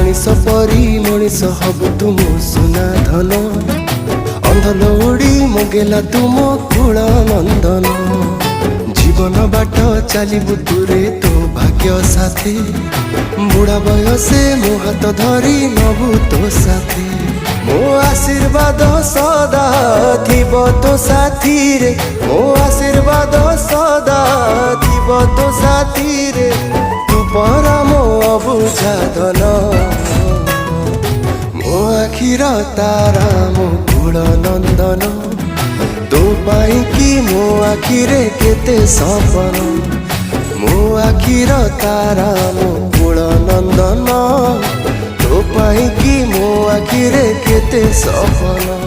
मनीष परी मनीष हबु तुम सुना धन अंधल उड़ी मगेला तुम कुल नंदन जीवन बाट चलबु तुरे तो भाग्य साथी बुढ़ा बयसे मो हाथ धरी नबु तो साथी मो आशीर्वाद सदा थिब तो साथी रे मो आशीर्वाद सदा थिब तो साथी रे तू परा मो अबुझा धन मो आखिर तारा मो कुल नंदन तो पाई कि मो आखिरे केते सपन मो आखिर तारा मो कुल नंदन तो पाई कि मो आखिरे केते सपन।